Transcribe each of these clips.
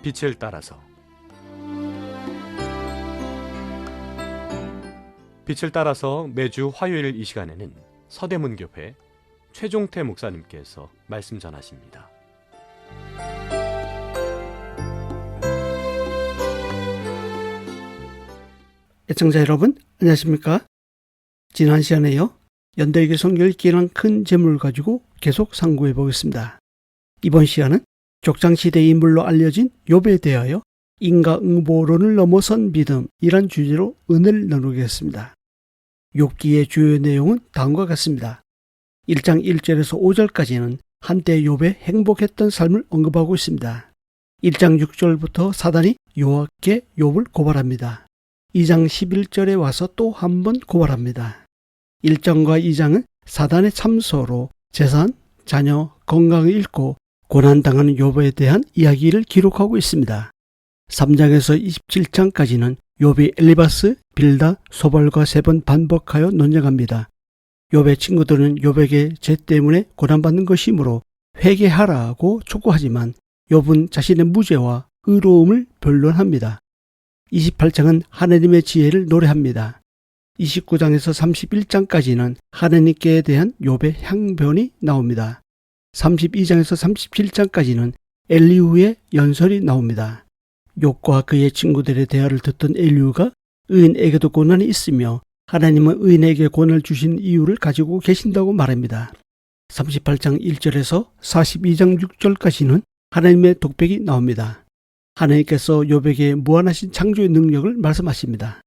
빛을 따라서. 빛을 따라서 매주 화요일 이 시간에는 서대문교회 최종태 목사님께서 말씀 전하십니다. 애청자 여러분, 안녕하십니까? 지난 시간에요, 연대기 성결기라는 큰 제목을 가지고 계속 상고해 보겠습니다. 이번 시간은 족장시대의 인물로 알려진 욥에 대하여 인과응보론을 넘어선 믿음이란 주제로 은혜를 나누겠습니다. 욥기의 주요 내용은 다음과 같습니다. 1장 1절에서 5절까지는 한때 욥의 행복했던 삶을 언급하고 있습니다. 1장 6절부터 사단이 여호와께 욥을 고발합니다. 2장 11절에 와서 또 한 번 고발합니다. 1장과 2장은 사단의 참소로 재산, 자녀, 건강을 잃고 고난당하는 욥에 대한 이야기를 기록하고 있습니다. 3장에서 27장까지는 욥이 엘리바스, 빌다, 소발과 3번 반복하여 논쟁합니다. 욥의 친구들은 욥에게 죄 때문에 고난받는 것이므로 회개하라고 촉구하지만 욥은 자신의 무죄와 의로움을 변론합니다. 28장은 하나님의 지혜를 노래합니다. 29장에서 31장까지는 하나님께 대한 욥의 향변이 나옵니다. 32장에서 37장까지는 엘리후의 연설이 나옵니다. 욥과 그의 친구들의 대화를 듣던 엘리후가 의인에게도 고난이 있으며 하나님은 의인에게 고난을 주신 이유를 가지고 계신다고 말합니다. 38장 1절에서 42장 6절까지는 하나님의 독백이 나옵니다. 하나님께서 욥에게 무한하신 창조의 능력을 말씀하십니다.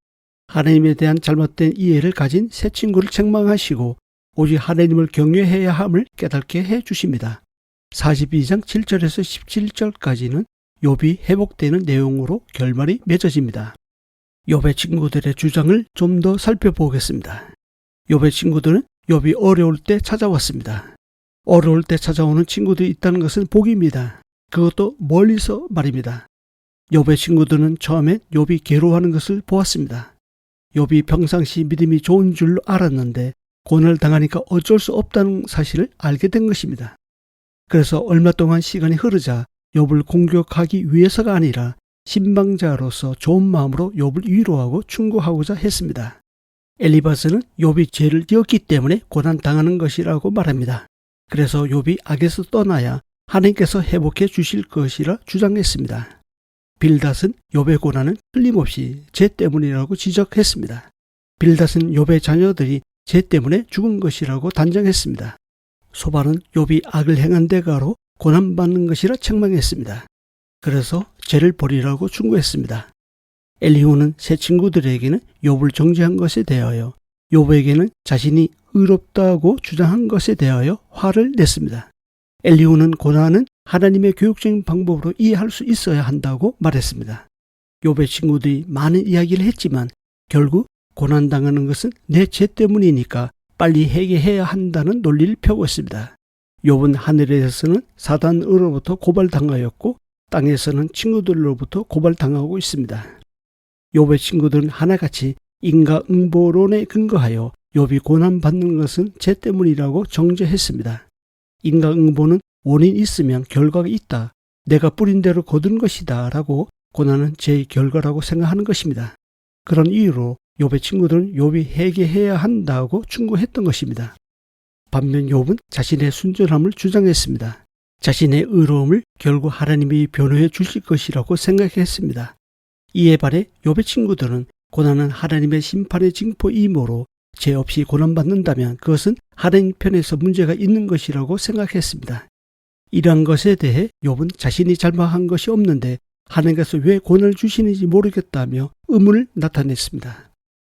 하나님에 대한 잘못된 이해를 가진 새 친구를 책망하시고 오직 하나님을 경외해야 함을 깨닫게 해주십니다. 42장 7절에서 17절까지는 욥이 회복되는 내용으로 결말이 맺어집니다. 욥의 친구들의 주장을 좀 더 살펴보겠습니다. 욥의 친구들은 욥이 어려울 때 찾아왔습니다. 어려울 때 찾아오는 친구들이 있다는 것은 복입니다. 그것도 멀리서 말입니다. 욥의 친구들은 처음에 욥이 괴로워하는 것을 보았습니다. 욥이 평상시 믿음이 좋은 줄로 알았는데 고난을 당하니까 어쩔 수 없다는 사실을 알게 된 것입니다. 그래서 얼마 동안 시간이 흐르자 욥을 공격하기 위해서가 아니라 신방자로서 좋은 마음으로 욥을 위로하고 충고하고자 했습니다. 엘리바스는 욥이 죄를 지었기 때문에 고난당하는 것이라고 말합니다. 그래서 욥이 악에서 떠나야 하나님께서 회복해 주실 것이라 주장했습니다. 빌닷은 욥의 고난은 틀림없이 죄 때문이라고 지적했습니다. 빌닷은 욥의 자녀들이 죄 때문에 죽은 것이라고 단정했습니다. 소발은 욥이 악을 행한 대가로 고난받는 것이라 책망했습니다. 그래서 죄를 버리라고 충고했습니다. 엘리후는 새 친구들에게는 욥을 정죄한 것에 대하여 욥에게는 자신이 의롭다고 주장한 것에 대하여 화를 냈습니다. 엘리후는 고난은 하나님의 교육적인 방법으로 이해할 수 있어야 한다고 말했습니다. 욥의 친구들이 많은 이야기를 했지만 결국 고난당하는 것은 내 죄 때문이니까 빨리 회개해야 한다는 논리를 펴고 있습니다. 욥은 하늘에서는 사단으로부터 고발당하였고 땅에서는 친구들로부터 고발당하고 있습니다. 욥의 친구들은 하나같이 인과응보론에 근거하여 욥이 고난받는 것은 죄 때문이라고 정죄했습니다. 인과응보는 원인이 있으면 결과가 있다. 내가 뿌린 대로 거둔 것이다 라고 고난은 죄의 결과라고 생각하는 것입니다. 그런 이유로 욥의 친구들은 욥이 회개해야 한다고 충고했던 것입니다. 반면 욥은 자신의 순전함을 주장했습니다. 자신의 의로움을 결국 하나님이 변호해 주실 것이라고 생각했습니다. 이에 반해 욥의 친구들은 고난은 하나님의 심판의 징표이므로 죄 없이 고난받는다면 그것은 하나님 편에서 문제가 있는 것이라고 생각했습니다. 이러한 것에 대해 욥은 자신이 잘못한 것이 없는데 하나님께서 왜 고난을 주시는지 모르겠다며 의문을 나타냈습니다.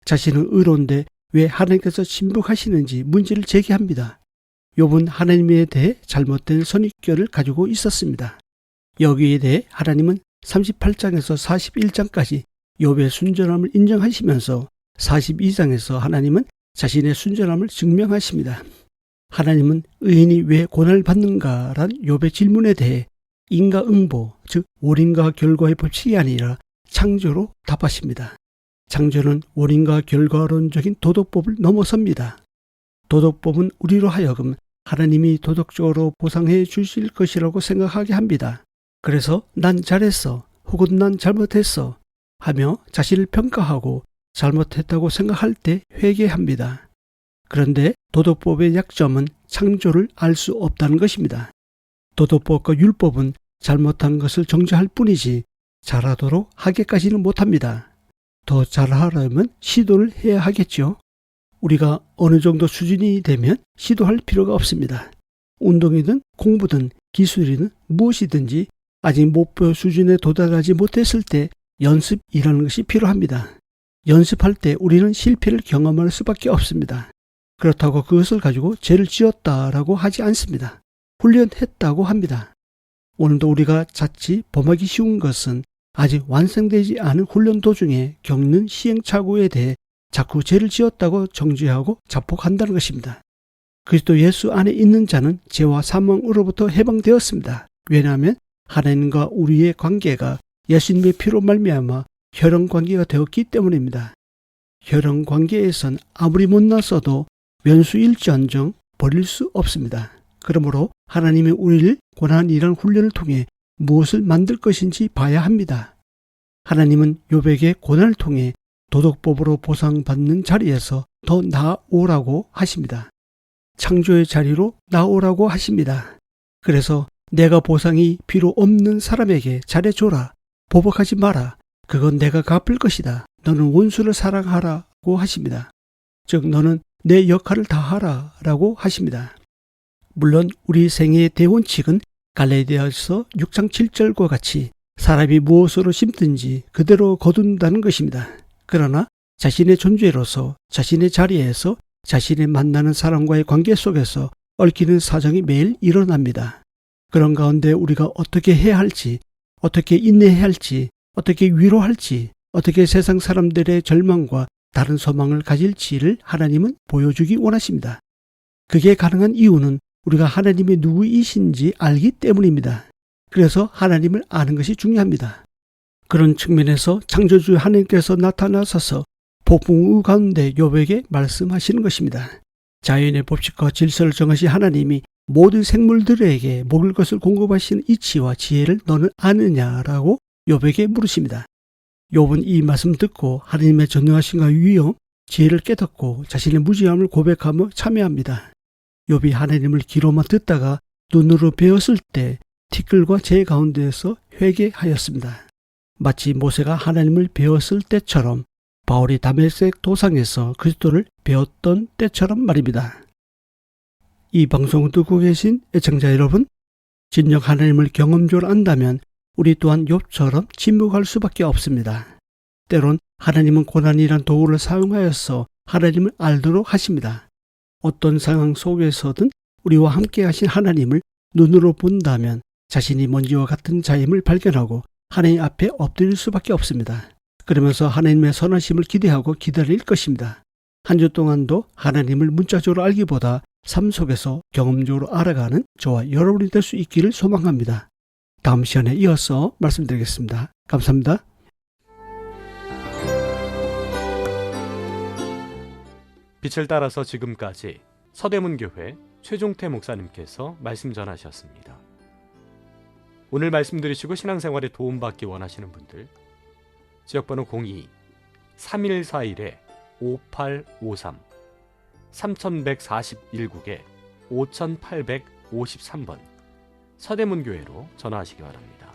자신은 의로운데 왜 하나님께서 침묵하시는지 문제를 제기합니다. 욥은 하나님에 대해 잘못된 선입견을 가지고 있었습니다. 여기에 대해 하나님은 38장에서 41장까지 욥의 순전함을 인정하시면서 42장에서 하나님은 자신의 순전함을 증명하십니다. 하나님은 의인이 왜 고난을 받는가란 욥의 질문에 대해 인과응보, 즉 원인과 결과의 법칙이 아니라 창조로 답하십니다. 창조는 원인과 결과론적인 도덕법을 넘어섭니다. 도덕법은 우리로 하여금 하나님이 도덕적으로 보상해 주실 것이라고 생각하게 합니다. 그래서 난 잘했어, 혹은 난 잘못했어 하며 자신을 평가하고 잘못했다고 생각할 때 회개합니다. 그런데 도덕법의 약점은 창조를 알 수 없다는 것입니다. 도덕법과 율법은 잘못한 것을 정죄할 뿐이지 잘하도록 하게까지는 못합니다. 더 잘하려면 시도를 해야 하겠죠. 우리가 어느 정도 수준이 되면 시도할 필요가 없습니다. 운동이든 공부든 기술이든 무엇이든지 아직 목표 수준에 도달하지 못했을 때 연습이라는 것이 필요합니다. 연습할 때 우리는 실패를 경험할 수밖에 없습니다. 그렇다고 그것을 가지고 죄를 지었다라고 하지 않습니다. 훈련했다고 합니다. 오늘도 우리가 자칫 범하기 쉬운 것은 아직 완성되지 않은 훈련 도중에 겪는 시행착오에 대해 자꾸 죄를 지었다고 정죄하고 자폭한다는 것입니다. 그리스도 예수 안에 있는 자는 죄와 사망으로부터 해방되었습니다. 왜냐하면 하나님과 우리의 관계가 예수님의 피로 말미암아 혈연 관계가 되었기 때문입니다. 혈연 관계에선 아무리 못났어도 면수일지언정 버릴 수 없습니다. 그러므로 하나님이 우리를 고난이라는 훈련을 통해 무엇을 만들 것인지 봐야 합니다. 하나님은 욥에게 고난을 통해 도덕법으로 보상받는 자리에서 더 나아오라고 하십니다. 창조의 자리로 나오라고 하십니다. 그래서 내가 보상이 필요 없는 사람에게 잘해줘라. 보복하지 마라. 그건 내가 갚을 것이다. 너는 원수를 사랑하라고 하십니다. 즉 너는 내 역할을 다하라 라고 하십니다. 물론 우리 생애의 대원칙은 갈라디아서 6장 7절과 같이 사람이 무엇으로 심든지 그대로 거둔다는 것입니다. 그러나 자신의 존재로서 자신의 자리에서 자신이 만나는 사람과의 관계 속에서 얽히는 사정이 매일 일어납니다. 그런 가운데 우리가 어떻게 해야 할지, 어떻게 인내해야 할지, 어떻게 위로할지, 어떻게 세상 사람들의 절망과 다른 소망을 가질지를 하나님은 보여주기 원하십니다. 그게 가능한 이유는 우리가 하나님이 누구이신지 알기 때문입니다. 그래서 하나님을 아는 것이 중요합니다. 그런 측면에서 창조주 하나님께서 나타나셔서 폭풍우 가운데 욥에게 말씀하시는 것입니다. 자연의 법칙과 질서를 정하신 하나님이 모든 생물들에게 먹을 것을 공급하시는 이치와 지혜를 너는 아느냐라고 욥에게 물으십니다. 욥은 이 말씀 듣고 하나님의 전능하신과 위엄, 지혜를 깨닫고 자신의 무지함을 고백하며 참여합니다. 욥이 하나님을 귀로만 듣다가 눈으로 배웠을 때 티끌과 재 가운데에서 회개하였습니다. 마치 모세가 하나님을 배웠을 때처럼 바울이 다메섹 도상에서 그리스도를 배웠던 때처럼 말입니다. 이 방송을 듣고 계신 애청자 여러분, 진정 하나님을 경험적으로 안다면 우리 또한 욥처럼 침묵할 수밖에 없습니다. 때론 하나님은 고난이란 도구를 사용하여서 하나님을 알도록 하십니다. 어떤 상황 속에서든 우리와 함께 하신 하나님을 눈으로 본다면 자신이 먼지와 같은 자임을 발견하고 하나님 앞에 엎드릴 수밖에 없습니다. 그러면서 하나님의 선하심을 기대하고 기다릴 것입니다. 한 주 동안도 하나님을 문자적으로 알기보다 삶 속에서 경험적으로 알아가는 저와 여러분이 될 수 있기를 소망합니다. 다음 시간에 이어서 말씀드리겠습니다. 감사합니다. 빛을 따라서 지금까지 서대문교회 최종태 목사님께서 말씀 전하셨습니다. 오늘 말씀 들으시고 신앙생활에 도움받기 원하시는 분들 지역번호 02-3141-5853 3141국에 5853번 서대문교회로 전화하시기 바랍니다.